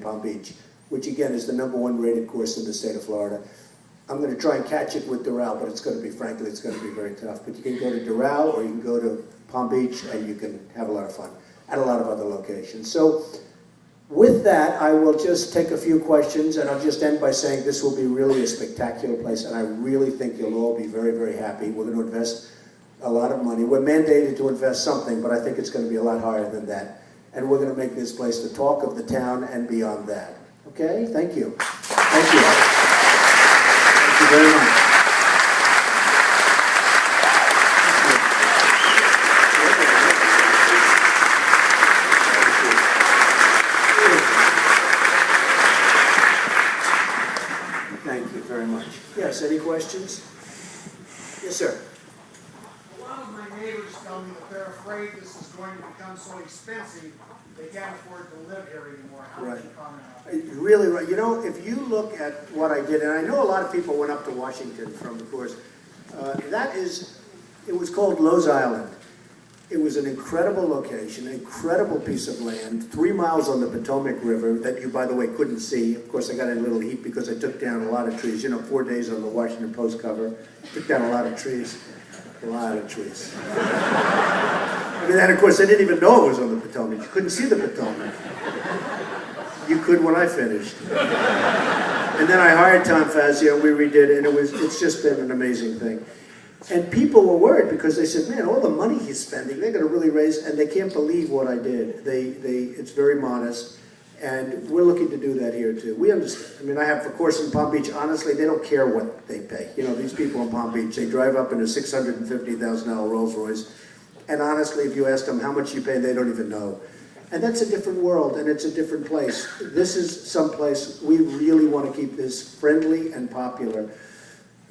Palm Beach, which again is the #1 rated course in the state of Florida. I'm going to try and catch it with Doral, but it's going to be, frankly, it's going to be very tough. But you can go to Doral or you can go to Palm Beach and you can have a lot of fun at a lot of other locations. So with that, I will just take a few questions and I'll just end by saying this will be really a spectacular place and I really think you'll all be very, very happy. We're going to invest a lot of money. We're mandated to invest something, but I think it's going to be a lot higher than that. And we're going to make this place the talk of the town and beyond that. Okay? Thank you. Thank you. Thank you very much. Thank you very much. Yes, any questions? Yes, sir. A lot of my neighbors tell me that they're afraid this is going to become so expensive they can't afford to live here anymore. How would you comment on that? Really right. You know, if you look at what I did, and I know a lot of people went up to Washington from the course, it was called Lowe's Island. It was an incredible location, an incredible piece of land, 3 miles on the Potomac River that you, by the way, couldn't see. Of course, I got in a little heat because I took down a lot of trees. You know, 4 days on the Washington Post cover, took down a lot of trees. A lot of trees. I mean, and of course, I didn't even know it was on the Potomac. You couldn't see the Potomac. You could when I finished. And then I hired Tom Fazio, and we redid it, and it's just been an amazing thing. And people were worried because they said, man, all the money he's spending, they're going to really raise, and they can't believe what I did. It's very modest, and we're looking to do that here too. We understand. I mean, I have a course in Palm Beach. Honestly, they don't care what they pay. You know, these people in Palm Beach, they drive up in a $650,000 Rolls Royce, and honestly, if you ask them how much you pay, they don't even know. And that's a different world, and it's a different place. This is some place we really want to keep this friendly and popular.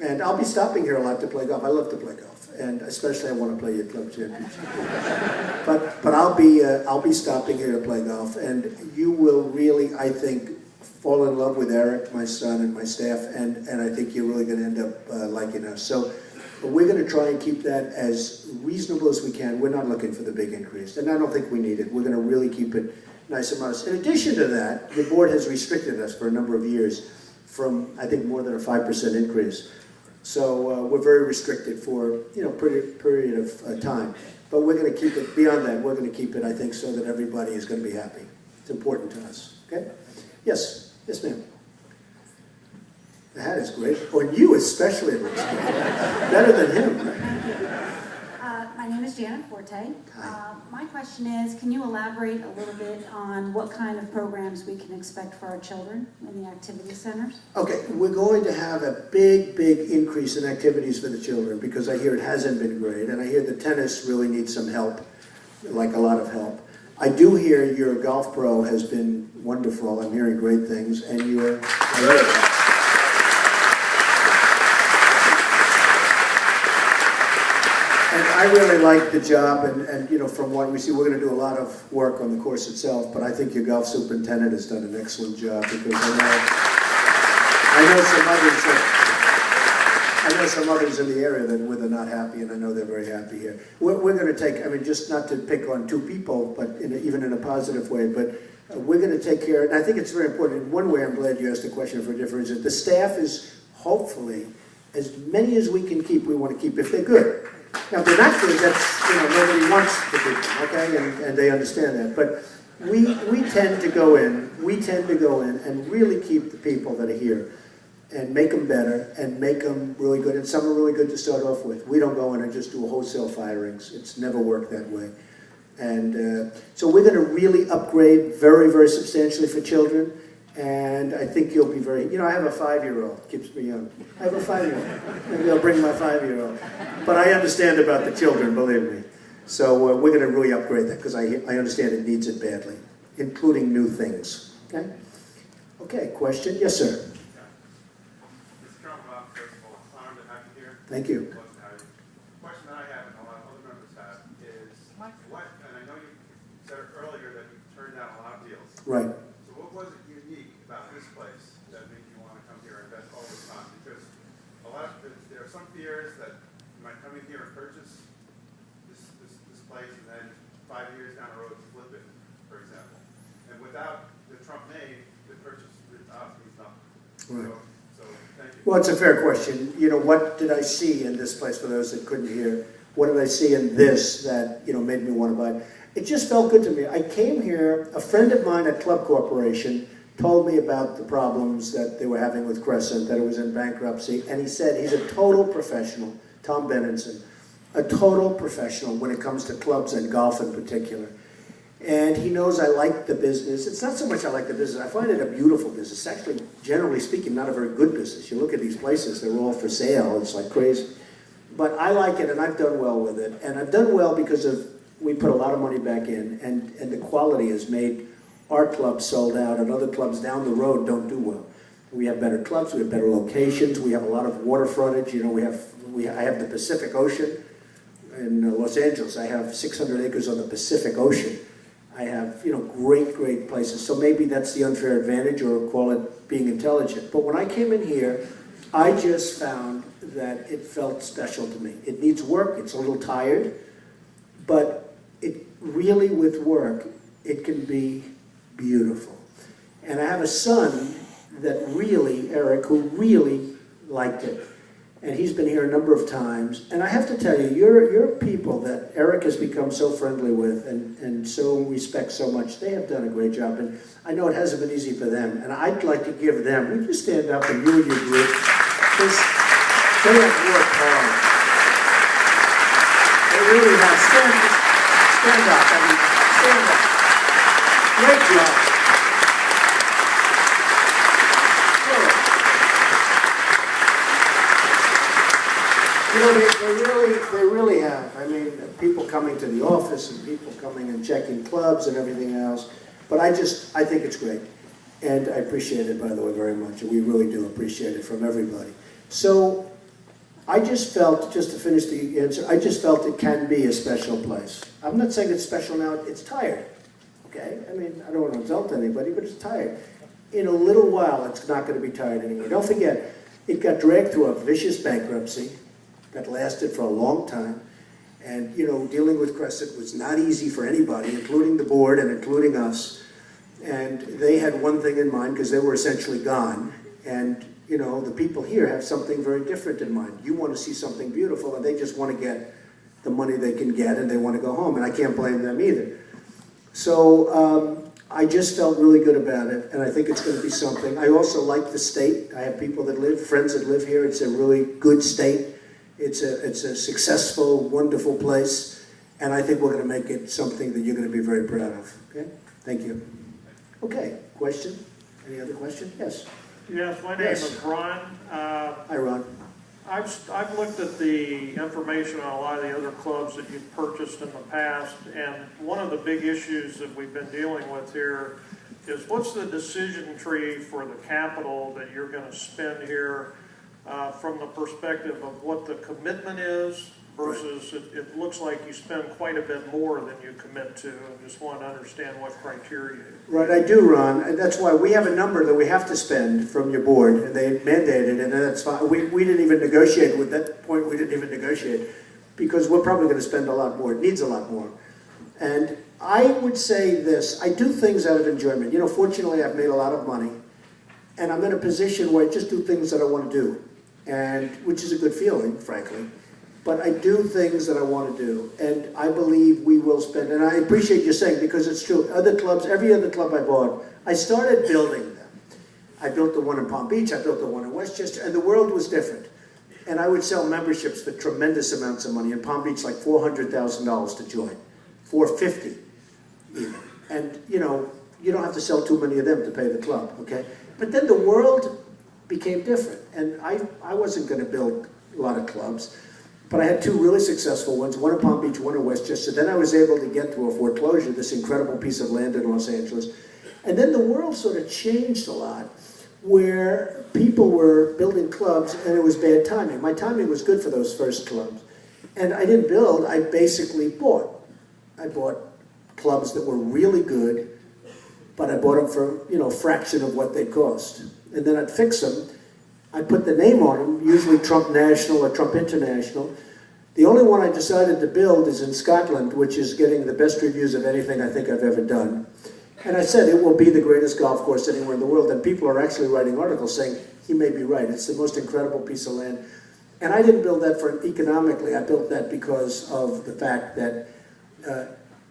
And I'll be stopping here a lot to play golf. I love to play golf, and especially I want to play your club championship. but I'll be stopping here to play golf, and you will really, I think, fall in love with Eric, my son, and my staff, and I think you're really going to end up liking us. So we're going to try and keep that as reasonable as we can. We're not looking for the big increase, and I don't think we need it. We're going to really keep it nice and modest. In addition to that, the board has restricted us for a number of years from, I think, more than a 5% increase. So we're very restricted for, you know, period of time. But we're going to keep it, beyond that, we're going to keep it, I think, so that everybody is going to be happy. It's important to us. Okay? Yes. Yes, ma'am. The hat is great. On you especially, it looks great. Better than him, right? My name is Janet Forte. My question is, can you elaborate a little bit on what kind of programs we can expect for our children in the activity centers? Okay, we're going to have a big, big increase in activities for the children because I hear it hasn't been great, and I hear the tennis really needs some help, like a lot of help. I do hear your golf pro has been wonderful. I'm hearing great things, and you're... And I really like the job, and you know, from what we see, we're going to do a lot of work on the course itself, but I think your golf superintendent has done an excellent job because I know some others in the area that where they're not happy, and I know they're very happy here. We're going to take, I mean, just not to pick on two people, but even in a positive way, but we're going to take care, and I think it's very important. In one way, I'm glad you asked the question for a different reason. The staff is hopefully, as many as we can keep, we want to keep if they're good. Now, if they're not good, that's, you know, nobody wants to keep them, okay, and they understand that. But we tend to go in, and really keep the people that are here and make them better and make them really good. And some are really good to start off with. We don't go in and just do wholesale firings. It's never worked that way. And so we're going to really upgrade very, very substantially for children. And I think you'll be very, you know, I have a 5-year-old, keeps me young. I have a 5-year-old. Maybe I'll bring my 5-year-old. But I understand about the children, believe me. So we're going to really upgrade that because I understand it needs it badly, including new things. Okay? Okay, question? Yes, sir. Mr. Trump, first of all, it's an honor to have you here. Thank you. The question that I have and a lot of other members have is, what, and I know you said earlier that you turned down a lot of deals. Right. So what was it unique about this place that made you want to come here and invest all this time? Because there are some fears that you might come in here and purchase this place and then 5 years down the road flip it, for example. And without the Trump name, Right. So thank you. Well, it's a fair question. You know, what did I see in this place, for those that couldn't hear? What did I see in this that, you know, made me want to buy it? It just felt good to me. I came here, a friend of mine at Club Corporation told me about the problems that they were having with Crescent, that it was in bankruptcy, and he said he's a total professional, Tom Benenson, a total professional when it comes to clubs and golf in particular. And he knows I like the business. It's not so much I like the business. I find it a beautiful business. It's actually, generally speaking, not a very good business. You look at these places, they're all for sale. It's like crazy. But I like it, and I've done well with it. And I've done well because of we put a lot of money back in, and the quality has made our clubs sold out, and other clubs down the road don't do well. We have better clubs, we have better locations, we have a lot of water frontage. You know, I have the Pacific Ocean in Los Angeles. I have 600 acres on the Pacific Ocean. I have, you know, great, great places. So maybe that's the unfair advantage, or call it being intelligent. But when I came in here, I just found that it felt special to me. It needs work, it's a little tired, but it really, with work, it can be beautiful. And I have a son that really, Eric, who really liked it. And he's been here a number of times. And I have to tell you, you're people that Eric has become so friendly with and so respects so much. They have done a great job. And I know it hasn't been easy for them. And I'd like to give them, would you stand up, and you and your group, because they have worked hard. They really have. Stand up. I mean, stand up. Great job. You know, they really have. I mean, people coming to the office and people coming and checking clubs and everything else. But I think it's great. And I appreciate it, by the way, very much. And we really do appreciate it from everybody. So I just felt, just to finish the answer, I just felt it can be a special place. I'm not saying it's special now, it's tired. Okay? I mean, I don't want to insult anybody, but it's tired. In a little while, it's not going to be tired anymore. Don't forget, it got dragged through a vicious bankruptcy that lasted for a long time. And, you know, dealing with Crescent was not easy for anybody, including the board and including us. And they had one thing in mind, because they were essentially gone. And, you know, the people here have something very different in mind. You want to see something beautiful, and they just want to get the money they can get, and they want to go home. And I can't blame them either. So I just felt really good about it, and I think it's going to be something. I also like the state. I have people that live, friends that live here. It's a really good state. It's a successful, wonderful place, and I think we're going to make it something that you're going to be very proud of. Okay? Thank you. Okay, question? Any other question? Yes. Yes, my name is Ron. Hi, Ron. I've looked at the information on a lot of the other clubs that you've purchased in the past, and one of the big issues that we've been dealing with here is what's the decision tree for the capital that you're going to spend here from the perspective of what the commitment is versus it looks like you spend quite a bit more than you commit to. I just want to understand what criteria. Right, I do, Ron, and that's why we have a number that we have to spend from your board, and they mandated, and that's fine. We didn't even negotiate with that point. We didn't even negotiate because we're probably going to spend a lot more. It needs a lot more. And I would say this, I do things out of enjoyment. You know, fortunately, I've made a lot of money, and I'm in a position where I just do things that I want to do, and which is a good feeling, frankly. But I do things that I want to do, and I believe we will spend, and I appreciate you saying, because it's true, other clubs, every other club I bought, I started building them. I built the one in Palm Beach, I built the one in Westchester, and the world was different. And I would sell memberships for tremendous amounts of money. In Palm Beach, like $400,000 to join, $450 even. And, you know, you don't have to sell too many of them to pay the club, okay? But then the world became different, and I wasn't going to build a lot of clubs. But I had two really successful ones, one in Palm Beach, one in Westchester. Then I was able to get through a foreclosure, this incredible piece of land in Los Angeles. And then the world sort of changed a lot, where people were building clubs and it was bad timing. My timing was good for those first clubs. And I didn't build, I basically bought. I bought clubs that were really good, but I bought them for, you know, a fraction of what they cost. And then I'd fix them. I put the name on them, usually Trump National or Trump International. The only one I decided to build is in Scotland, which is getting the best reviews of anything I think I've ever done. And I said, it will be the greatest golf course anywhere in the world. And people are actually writing articles saying, he may be right. It's the most incredible piece of land. And I didn't build that for economically. I built that because of the fact that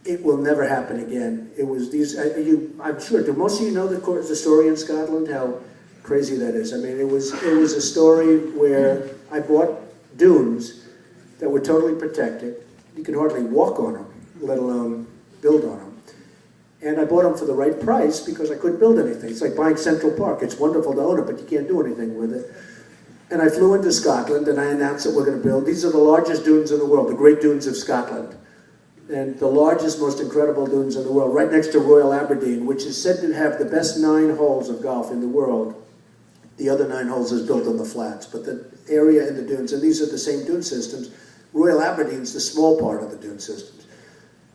it will never happen again. It was these, I'm sure, do most of you know the story in Scotland, how crazy that is? I mean, it was a story where I bought dunes that were totally protected. You could hardly walk on them, let alone build on them. And I bought them for the right price because I couldn't build anything. It's like buying Central Park. It's wonderful to own it, but you can't do anything with it. And I flew into Scotland and I announced that we're going to build. These are the largest dunes in the world, the Great Dunes of Scotland. And the largest, most incredible dunes in the world, right next to Royal Aberdeen, which is said to have the best 9 holes of golf in the world. The other 9 holes is built on the flats, but the area in the dunes, and these are the same dune systems. Royal Aberdeen's the small part of the dune systems.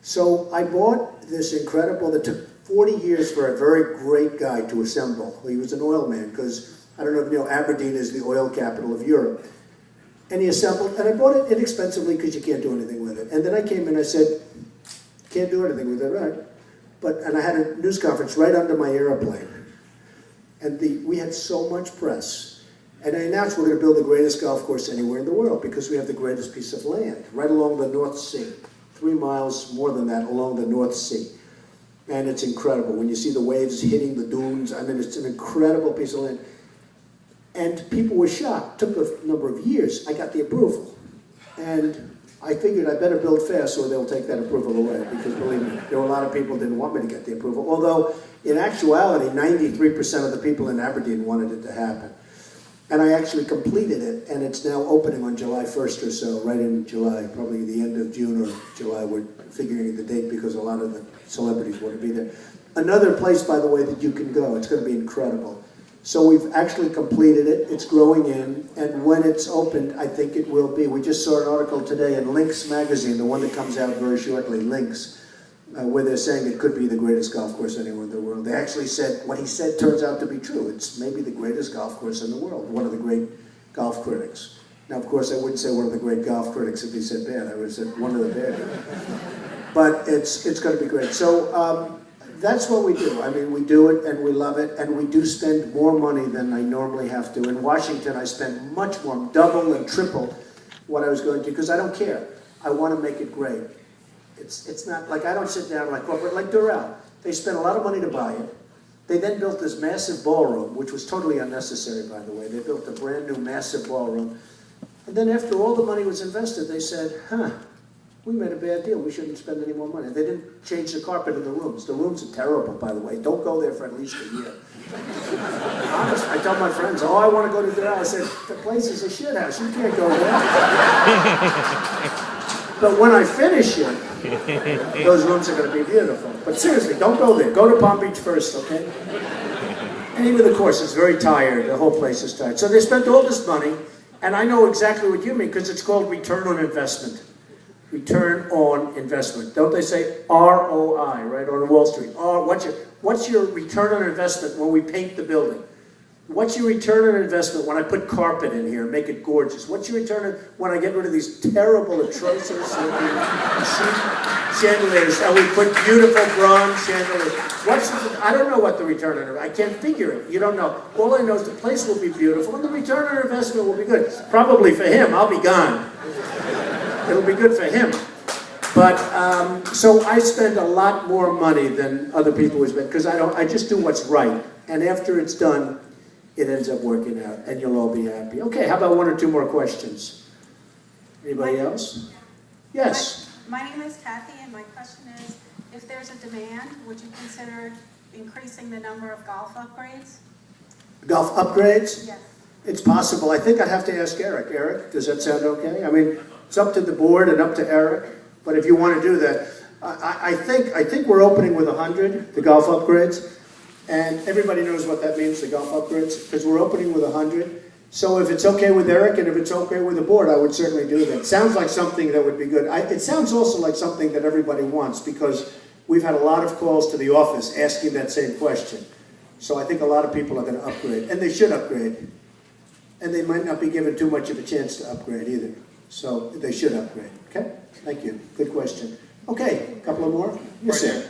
So I bought this incredible, that took 40 years for a very great guy to assemble. He was an oil man, because I don't know if you know, Aberdeen is the oil capital of Europe. And he assembled, and I bought it inexpensively because you can't do anything with it. And then I came in, I said, can't do anything with it, right? And I had a news conference right under my airplane. And we had so much press. And I announced we're going to build the greatest golf course anywhere in the world because we have the greatest piece of land right along the North Sea. 3 miles more than that along the North Sea. And it's incredible. When you see the waves hitting the dunes, I mean, it's an incredible piece of land. And people were shocked. It took a number of years. I got the approval. And I figured I better build fast or they'll take that approval away. Because believe me, there were a lot of people who didn't want me to get the approval. Although, in actuality, 93% of the people in Aberdeen wanted it to happen. And I actually completed it, and it's now opening on July 1st or so, right in July, probably the end of June or July. We're figuring the date because a lot of the celebrities want to be there. Another place, by the way, that you can go. It's going to be incredible. So we've actually completed it. It's growing in, and when it's opened, I think it will be. We just saw an article today in Links magazine, the one that comes out very shortly, Links, where they're saying it could be the greatest golf course anywhere in the world. They actually said, what he said turns out to be true. It's maybe the greatest golf course in the world, one of the great golf critics. Now, of course, I wouldn't say one of the great golf critics if he said bad. I would have said one of the bad. But it's going to be great. So that's what we do. I mean, we do it and we love it, and we do spend more money than I normally have to. In Washington, I spent much more, double and triple what I was going to, because I don't care. I want to make it great. It's not like I don't sit down like corporate, like Doral. They spent a lot of money to buy it. They then built this massive ballroom, which was totally unnecessary, by the way. They built a brand new massive ballroom. And then after all the money was invested, they said, we made a bad deal. We shouldn't spend any more money. They didn't change the carpet in the rooms. The rooms are terrible, by the way. Don't go there for at least a year. Honest, I tell my friends, oh, I want to go to Doral. I said, the place is a shit house. You can't go there. But when I finish it, those rooms are going to be beautiful. But seriously, don't go there. Go to Palm Beach first, okay? And even the course is very tired. The whole place is tired. So they spent all this money, and I know exactly what you mean, because it's called return on investment. Return on investment. Don't they say ROI, right, on Wall Street? What's your return on investment when we paint the building? What's your return on investment when I put carpet in here and make it gorgeous? What's your return on when I get rid of these terrible, atrocious chandeliers and we put beautiful bronze chandeliers? I don't know what the return on investment. I can't figure it. You don't know. All I know is the place will be beautiful and the return on investment will be good. Probably for him. I'll be gone. It'll be good for him. But, so I spend a lot more money than other people would spend because I just do what's right. And after it's done, it ends up working out, and you'll all be happy. Okay, how about 1 or 2 more questions? Anybody else? Yes? My name is Kathy, and my question is, if there's a demand, would you consider increasing the number of golf upgrades? Golf upgrades? Yes. It's possible. I think I'd have to ask Eric. Eric, does that sound okay? I mean, it's up to the board and up to Eric, but if you want to do that, I think we're opening with 100, the golf upgrades. And everybody knows what that means, the golf upgrades, because we're opening with 100. So if it's okay with Eric and if it's okay with the board, I would certainly do that. Sounds like something that would be good. It sounds also like something that everybody wants, because we've had a lot of calls to the office asking that same question. So I think a lot of people are going to upgrade, and they should upgrade. And they might not be given too much of a chance to upgrade either. So they should upgrade, okay? Thank you. Good question. Okay, a couple of more? Yes, sir.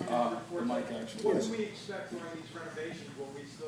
Councilman the mic actually. What can we expect during these renovations? Will we still